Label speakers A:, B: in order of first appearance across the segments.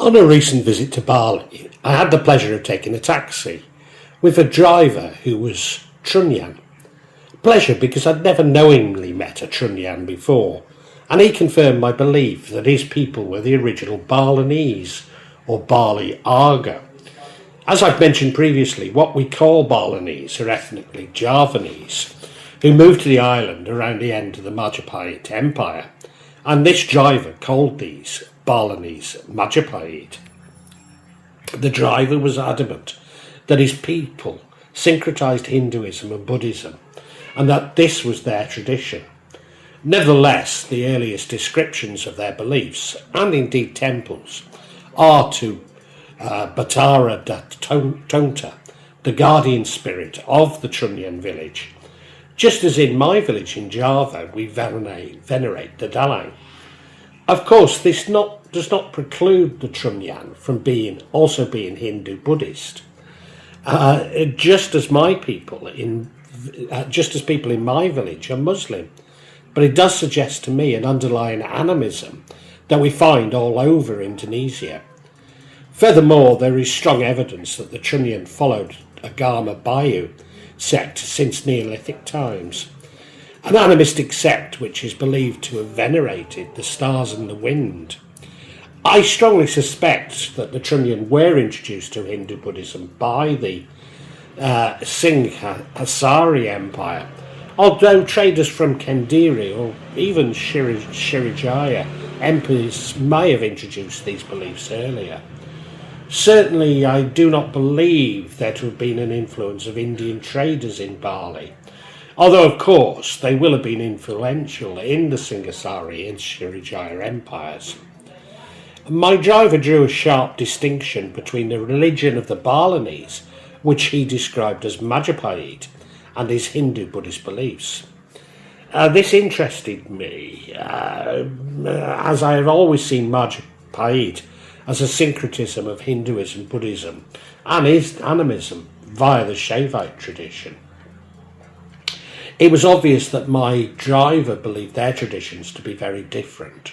A: On a recent visit to Bali, I had the pleasure of taking a taxi with a driver who was Trunyan. Pleasure because I'd never knowingly met a Trunyan before, and he confirmed my belief that his people were the original Balinese, or Bali Argo. As I've mentioned previously, what we call Balinese are ethnically Javanese, who moved to the island around the end of the Majapahit Empire, and this driver called these Balinese Majapahit. The driver was adamant that his people syncretized Hinduism and Buddhism, and that this was their tradition. Nevertheless, the earliest descriptions of their beliefs, and indeed temples, are to Matahari Terbit, the guardian spirit of the Trunyan village, just as in my village in Java we venerate the Dalang. Of course, this does not preclude the Trunyan from being Hindu Buddhist, just as people in my village are Muslim. But it does suggest to me an underlying animism that we find all over Indonesia. Furthermore, there is strong evidence that the Trunyan followed Agama Bayu sect since Neolithic times, an animistic sect which is believed to have venerated the stars and the wind. I strongly suspect that the Trunyan were introduced to Hindu Buddhism by the Singhasari Empire, although traders from Kendiri or even Sriwijaya empires may have introduced these beliefs earlier. Certainly, I do not believe there to have been an influence of Indian traders in Bali, although of course they will have been influential in the Singhasari and Sriwijaya empires. My driver drew a sharp distinction between the religion of the Balinese, which he described as Majapahit, and his Hindu Buddhist beliefs. This interested me, as I have always seen Majapahit as a syncretism of Hinduism, Buddhism, and animism via the Shaivite tradition. It was obvious that my driver believed their traditions to be very different,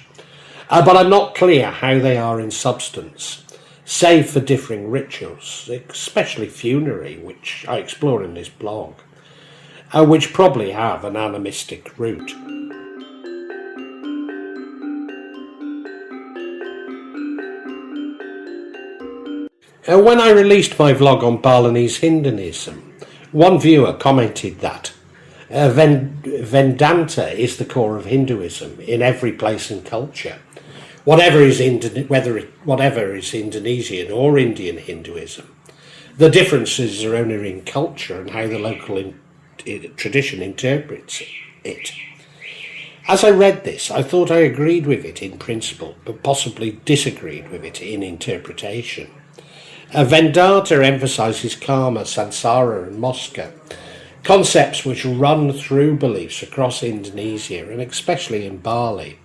A: but I'm not clear how they are in substance, save for differing rituals, especially funerary, which I explore in this blog, which probably have an animistic root. When I released my vlog on Balinese Hinduism, one viewer commented that Vedanta is the core of Hinduism in every place and culture. Whatever is Indonesian or Indian Hinduism, the differences are only in culture and how the local tradition interprets it. As I read this, I thought I agreed with it in principle, but possibly disagreed with it in interpretation. Vedanta emphasises karma, samsara and moksha, concepts which run through beliefs across Indonesia and especially in Bali.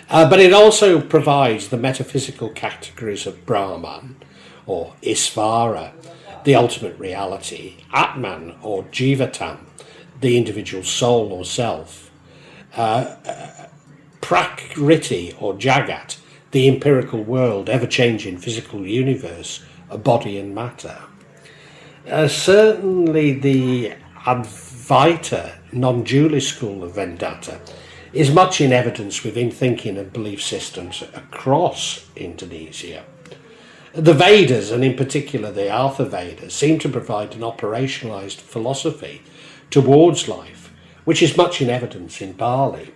A: But it also provides the metaphysical categories of Brahman or Isvara, the ultimate reality, Atman or Jivatan, the individual soul or self, Prakriti or Jagat, the empirical world, ever-changing physical universe, a body and matter. Certainly the Advaita non-dualist school of Vedanta is much in evidence within thinking and belief systems across Indonesia. The Vedas, and in particular the Artha Vedas, seem to provide an operationalised philosophy towards life, which is much in evidence in Bali.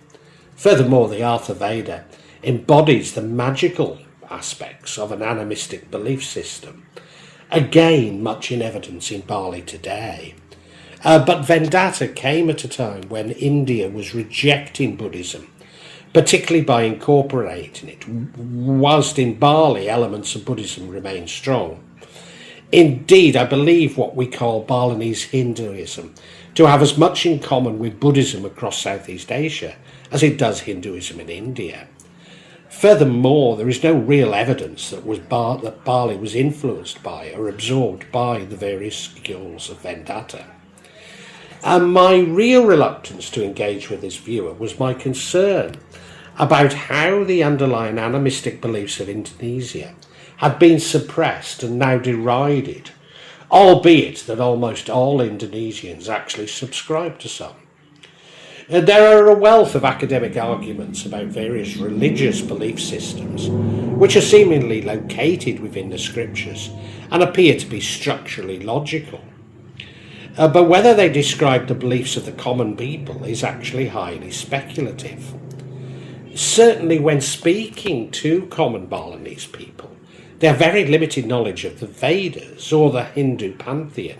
A: Furthermore, the Artha Veda embodies the magical aspects of an animistic belief system, again much in evidence in Bali today. But Vedanta came at a time when India was rejecting Buddhism, particularly by incorporating it, whilst in Bali elements of Buddhism remain strong. Indeed, I believe what we call Balinese Hinduism to have as much in common with Buddhism across Southeast Asia as it does Hinduism in India. Furthermore, there is no real evidence that Bali was influenced by or absorbed by the various schools of Vedanta. And my real reluctance to engage with this viewer was my concern about how the underlying animistic beliefs of Indonesia had been suppressed and now derided, albeit that almost all Indonesians actually subscribe to some. There are a wealth of academic arguments about various religious belief systems, which are seemingly located within the scriptures and appear to be structurally logical. But whether they describe the beliefs of the common people is actually highly speculative. Certainly when speaking to common Balinese people, they have very limited knowledge of the Vedas or the Hindu pantheon,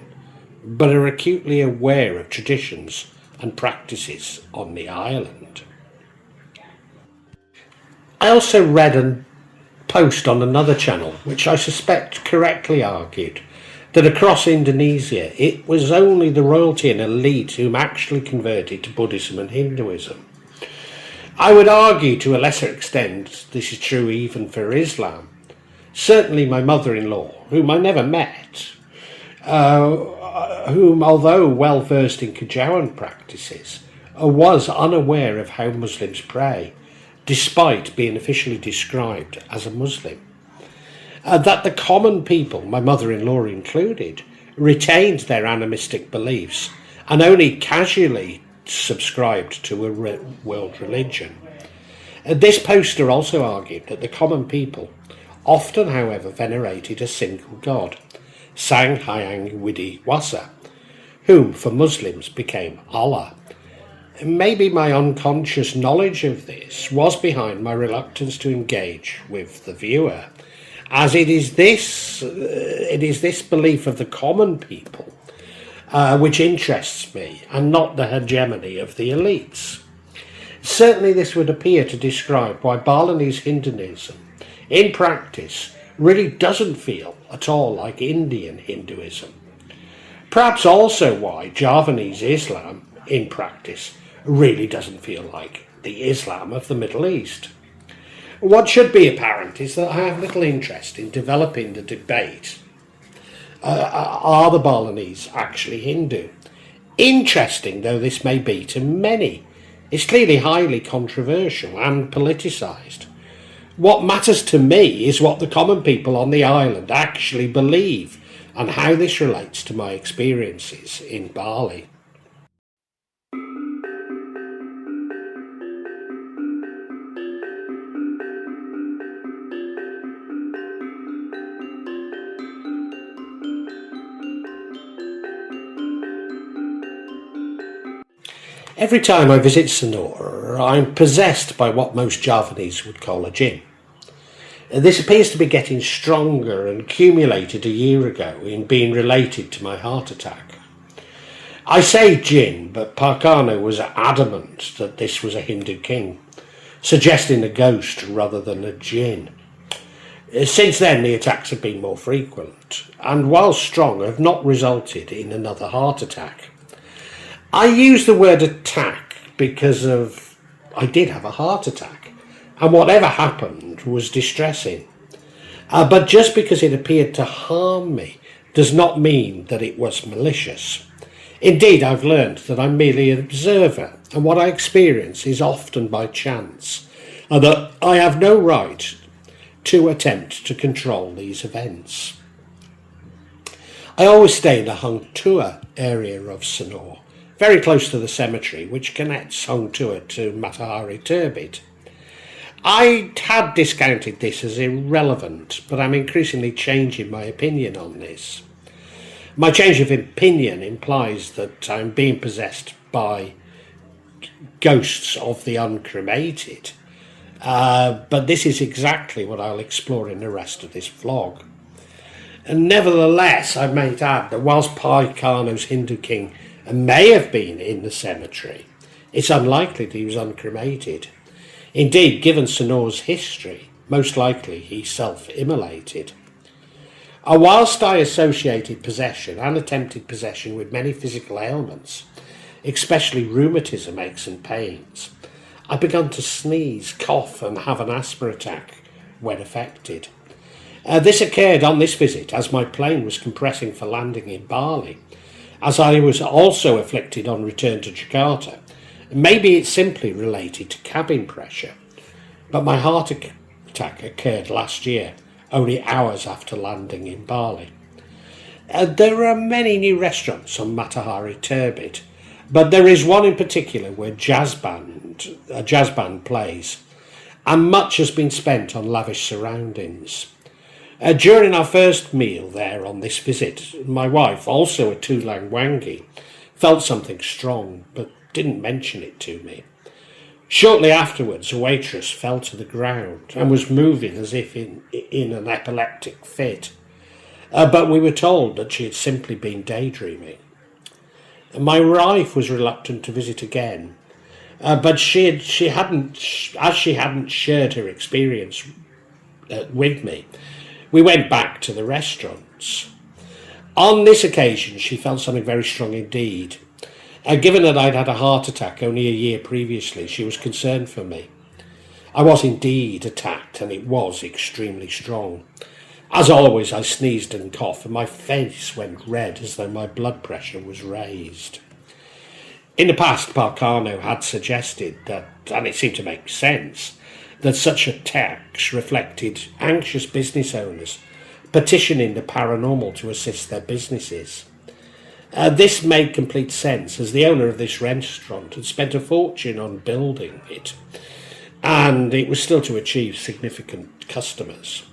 A: but are acutely aware of traditions and practices on the island. I also read a post on another channel which I suspect correctly argued that across Indonesia it was only the royalty and elite whom actually converted to Buddhism and Hinduism. I would argue to a lesser extent this is true even for Islam. Certainly my mother-in-law, whom I never met, whom, although well versed in Kejawen practices, was unaware of how Muslims pray, despite being officially described as a Muslim. That the common people, my mother-in-law included, retained their animistic beliefs and only casually subscribed to a world religion. This poster also argued that the common people often, however, venerated a single god, Sang Hyang Widi Wasa, whom for Muslims became Allah. Maybe my unconscious knowledge of this was behind my reluctance to engage with the viewer, as it is this belief of the common people which interests me, and not the hegemony of the elites. Certainly this would appear to describe why Balinese Hinduism, in practice, really doesn't feel at all like Indian Hinduism. Perhaps also why Javanese Islam, in practice, really doesn't feel like the Islam of the Middle East. What should be apparent is that I have little interest in developing the debate. Are the Balinese actually Hindu? Interesting though this may be to many, it's clearly highly controversial and politicised. What matters to me is what the common people on the island actually believe and how this relates to my experiences in Bali. Every time I visit Sanur, I'm possessed by what most Javanese would call a jinn. This appears to be getting stronger and accumulated a year ago in being related to my heart attack. I say jinn, but Karno was adamant that this was a Hindu king, suggesting a ghost rather than a jinn. Since then the attacks have been more frequent, and while strong have not resulted in another heart attack. I use the word attack because I did have a heart attack, and whatever happened was distressing. But just because it appeared to harm me does not mean that it was malicious. Indeed, I've learned that I'm merely an observer, and what I experience is often by chance, and that I have no right to attempt to control these events. I always stay in the Hang Tua area of Sanur, very close to the cemetery which connects Hang Tua to Matahari Terbit. I had discounted this as irrelevant, but I'm increasingly changing my opinion on this. My change of opinion implies that I'm being possessed by ghosts of the uncremated, but this is exactly what I'll explore in the rest of this vlog. And nevertheless, I might add that whilst Karno's Hindu king may have been in the cemetery, it's unlikely that he was uncremated. Indeed, given Sanur's history, most likely he self-immolated. Whilst I associated possession and attempted possession with many physical ailments, especially rheumatism, aches and pains, I began to sneeze, cough and have an asthma attack when affected. This occurred on this visit as my plane was compressing for landing in Bali, as I was also afflicted on return to Jakarta. Maybe it's simply related to cabin pressure, but my heart attack occurred last year only hours after landing in Bali. There are many new restaurants on Matahari Terbit, but there is one in particular where a jazz band plays, and much has been spent on lavish surroundings. During our first meal there on this visit, my wife, also a Tulung Wangi, felt something strong, but didn't mention it to me. Shortly afterwards, a waitress fell to the ground and was moving as if in an epileptic fit. But we were told that she had simply been daydreaming. My wife was reluctant to visit again, but she hadn't shared her experience with me. We went back to the restaurants. On this occasion, she felt something very strong indeed. Given that I'd had a heart attack only a year previously, she was concerned for me. I was indeed attacked, and it was extremely strong. As always, I sneezed and coughed, and my face went red as though my blood pressure was raised. In the past, Karno had suggested that, and it seemed to make sense, that such attacks reflected anxious business owners petitioning the paranormal to assist their businesses. This made complete sense, as the owner of this restaurant had spent a fortune on building it, and it was still to achieve significant customers.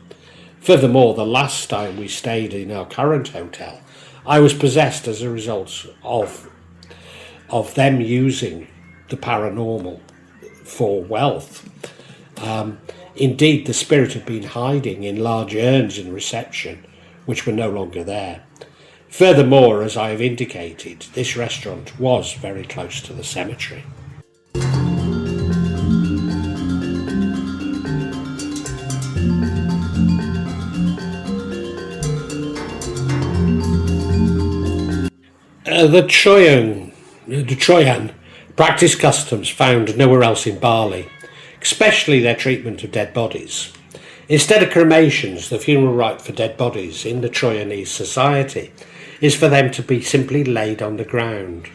A: Furthermore, the last time we stayed in our current hotel, I was possessed as a result of them using the paranormal for wealth. Indeed, the spirit had been hiding in large urns in reception, which were no longer there. Furthermore, as I have indicated, this restaurant was very close to the cemetery. The Troyan practice customs found nowhere else in Bali, especially their treatment of dead bodies. Instead of cremations, the funeral rite for dead bodies in the Troyanese society is for them to be simply laid on the ground,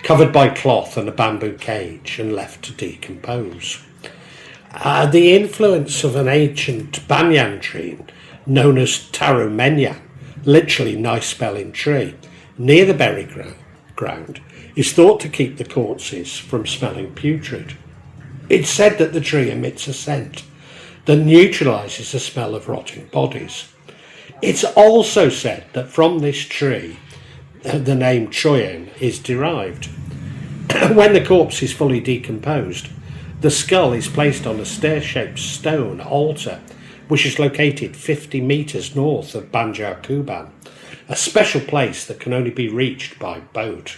A: covered by cloth and a bamboo cage, and left to decompose. The influence of an ancient banyan tree known as Taru Menyan, literally nice smelling tree, near the burial ground, is thought to keep the corpses from smelling putrid. It's said that the tree emits a scent that neutralises the smell of rotting bodies. It's also said that from this tree the name Troyan is derived. When the corpse is fully decomposed, the skull is placed on a stair-shaped stone altar, which is located 50 metres north of Banjar Kuban, a special place that can only be reached by boat.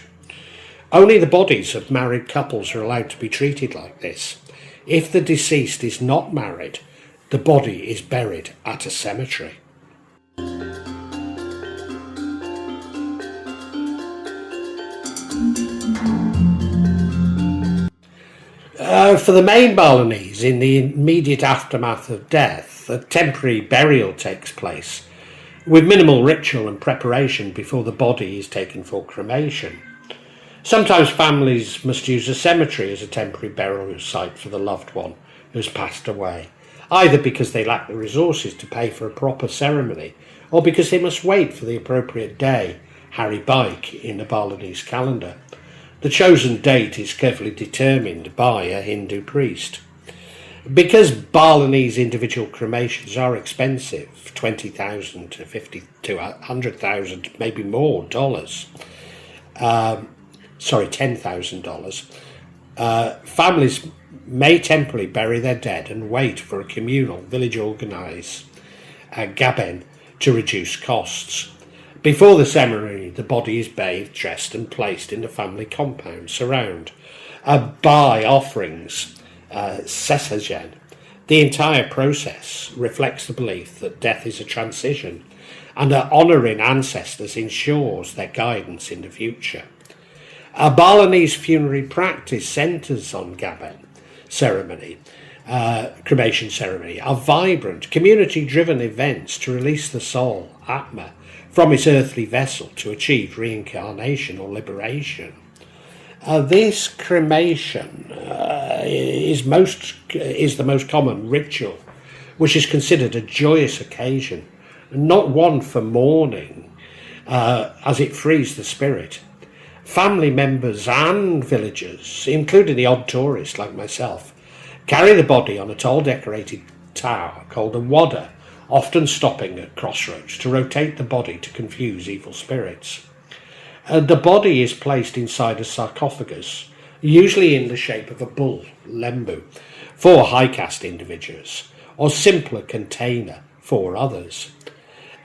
A: Only the bodies of married couples are allowed to be treated like this. If the deceased is not married, the body is buried at a cemetery. For the main Balinese, in the immediate aftermath of death, a temporary burial takes place, with minimal ritual and preparation before the body is taken for cremation. Sometimes families must use a cemetery as a temporary burial site for the loved one who has passed away, either because they lack the resources to pay for a proper ceremony, or because they must wait for the appropriate day, Hari Baik, in the Balinese calendar. The chosen date is carefully determined by a Hindu priest. Because Balinese individual cremations are expensive, $20,000 to $50,000 to $100,000, maybe more dollars. $10,000. Families may temporarily bury their dead and wait for a communal village organised gaben to reduce costs. Before the ceremony, the body is bathed, dressed and placed in the family compound surround by offerings, sesajen. The entire process reflects the belief that death is a transition, and that honouring ancestors ensures their guidance in the future. A Balinese funerary practice centres on gaben ceremony, cremation ceremony, are vibrant, community-driven events to release the soul, Atma, from its earthly vessel to achieve reincarnation or liberation. This cremation is the most common ritual which is considered a joyous occasion, not one for mourning, as it frees the spirit. Family members and villagers, including the odd tourist like myself, carry the body on a tall decorated tower called a wadder, often stopping at crossroads to rotate the body to confuse evil spirits. The body is placed inside a sarcophagus, usually in the shape of a bull, lembu, for high caste individuals, or simpler container for others.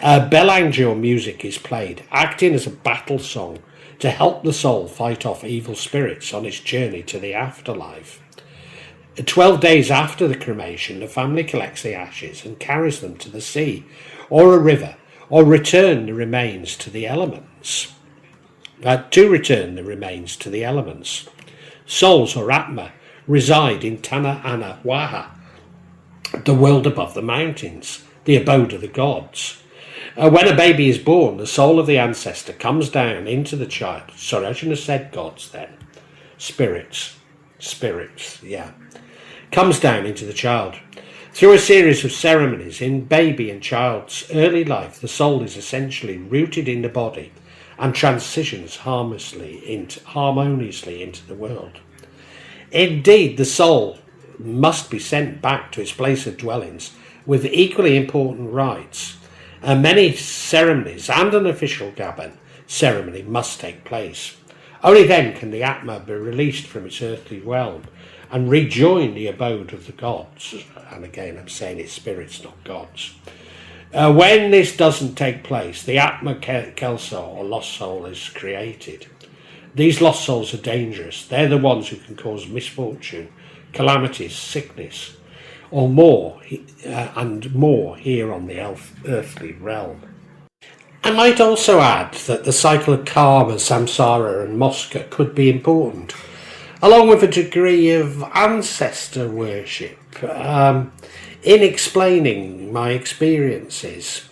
A: Belangeur music is played, acting as a battle song to help the soul fight off evil spirits on its journey to the afterlife. 12 days after the cremation, the family collects the ashes and carries them to the sea or a river, or return the remains to the elements. Souls, or Atma, reside in Tanah Ana Waha, the world above the mountains, the abode of the gods. When a baby is born, the soul of the ancestor comes down into the child. Sorry, I shouldn't have said gods then. Spirits, yeah. Comes down into the child. Through a series of ceremonies in baby and child's early life, the soul is essentially rooted in the body and transitions harmoniously into the world. Indeed, the soul must be sent back to its place of dwellings with equally important rites. Many ceremonies and an official Gaban ceremony must take place. Only then can the Atma be released from its earthly realm and rejoin the abode of the gods. And again, I'm saying it's spirits, not gods. When this doesn't take place, the Atma Kelso, or lost soul, is created. These lost souls are dangerous. They're the ones who can cause misfortune, calamities, sickness, or more here on the earthly realm. I might also add that the cycle of karma, samsara and moksha could be important, along with a degree of ancestor worship, in explaining my experiences.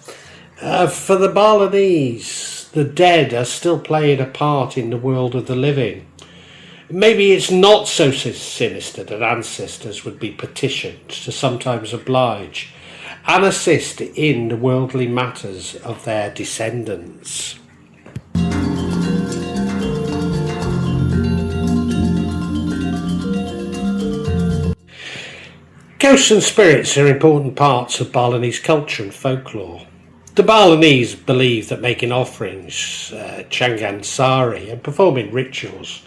A: For the Balinese, the dead are still playing a part in the world of the living. Maybe it's not so sinister that ancestors would be petitioned to sometimes oblige and assist in the worldly matters of their descendants. Ghosts and spirits are important parts of Balinese culture and folklore. The Balinese believe that making offerings, changan sari, and performing rituals,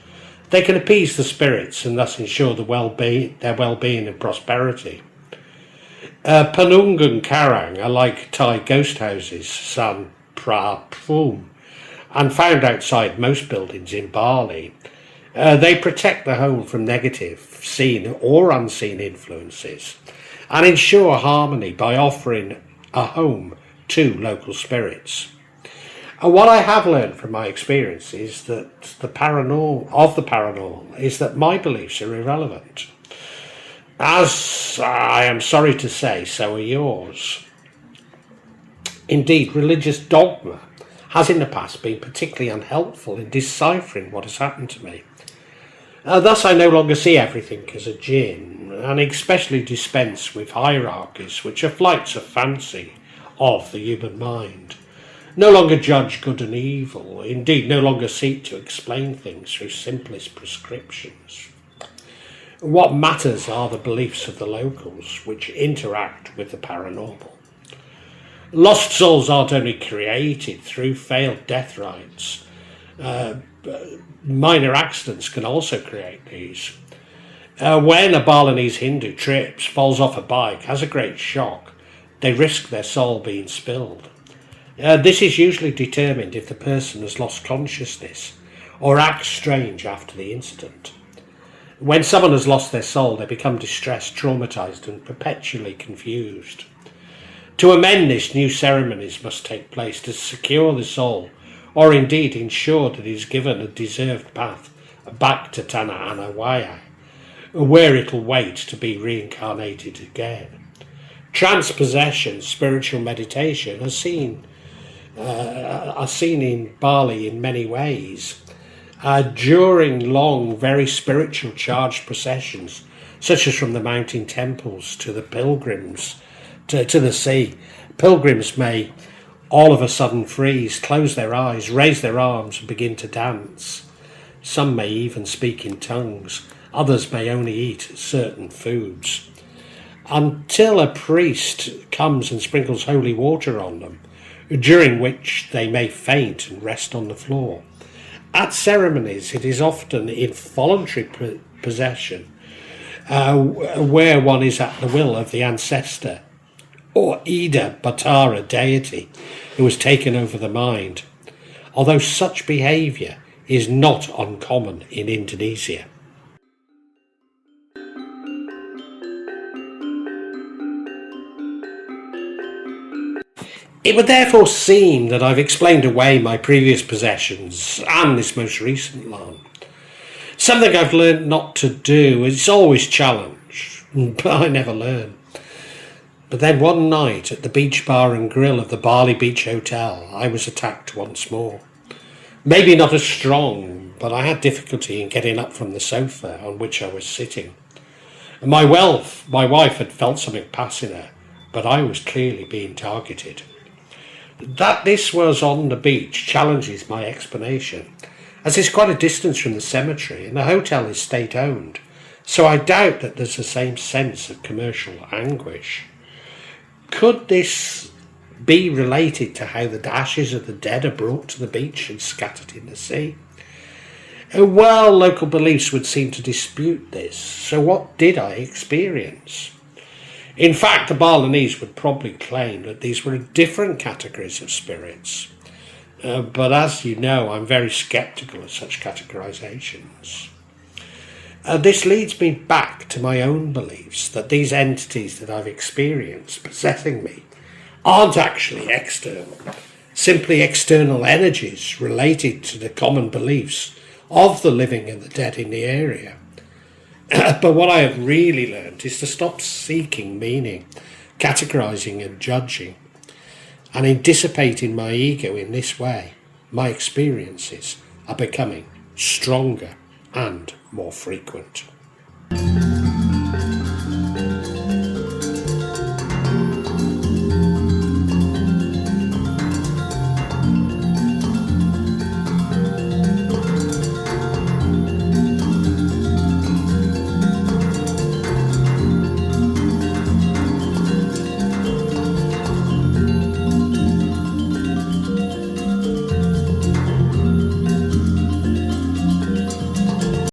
A: they can appease the spirits and thus ensure their well-being and prosperity. Penunggung Karang are like Thai ghost houses, San Prapum, and found outside most buildings in Bali. They protect the home from negative, seen or unseen influences and ensure harmony by offering a home to local spirits. And what I have learned from my experience is that the paranormal is that my beliefs are irrelevant. As I am sorry to say, so are yours. Indeed, religious dogma has in the past been particularly unhelpful in deciphering what has happened to me. Thus I no longer see everything as a jinn, and especially dispense with hierarchies which are flights of fancy of the human mind. No longer judge good and evil, indeed no longer seek to explain things through simplest prescriptions. What matters are the beliefs of the locals which interact with the paranormal. Lost souls aren't only created through failed death rites. Minor accidents can also create these. When a Balinese Hindu trips, falls off a bike, has a great shock, they risk their soul being spilled. This is usually determined if the person has lost consciousness or acts strange after the incident. When someone has lost their soul, they become distressed, traumatized, and perpetually confused. To amend this, new ceremonies must take place to secure the soul, or indeed ensure that it is given a deserved path back to Tanah Ana Waya, where it will wait to be reincarnated again. Transpossession, spiritual meditation, are seen in Bali in many ways. During long, very spiritual charged processions, such as from the mountain temples to the pilgrims to the sea. Pilgrims may all of a sudden freeze, close their eyes, raise their arms and begin to dance. Some may even speak in tongues. Others may only eat certain foods. Until a priest comes and sprinkles holy water on them, during which they may faint and rest on the floor. At ceremonies, it is often in voluntary possession, where one is at the will of the ancestor or Ida Batara deity who has taken over the mind, although such behaviour is not uncommon in Indonesia. It would therefore seem that I've explained away my previous possessions and this most recent one. Something I've learned not to do. It's always challenge, but I never learn. But then one night at the beach bar and grill of the Bali Beach Hotel, I was attacked once more. Maybe not as strong, but I had difficulty in getting up from the sofa on which I was sitting. My wife had felt something passing her, but I was clearly being targeted. That this was on the beach challenges my explanation, as it's quite a distance from the cemetery and the hotel is state-owned, so I doubt that there's the same sense of commercial anguish. Could this be related to how the ashes of the dead are brought to the beach and scattered in the sea? Well, local beliefs would seem to dispute this, so what did I experience? In fact, the Balinese would probably claim that these were different categories of spirits. But as you know, I'm very sceptical of such categorisations. This leads me back to my own beliefs that these entities that I've experienced possessing me aren't actually external, simply external energies related to the common beliefs of the living and the dead in the area. But what I have really learned is to stop seeking meaning, categorising and judging. And in dissipating my ego in this way, my experiences are becoming stronger and more frequent.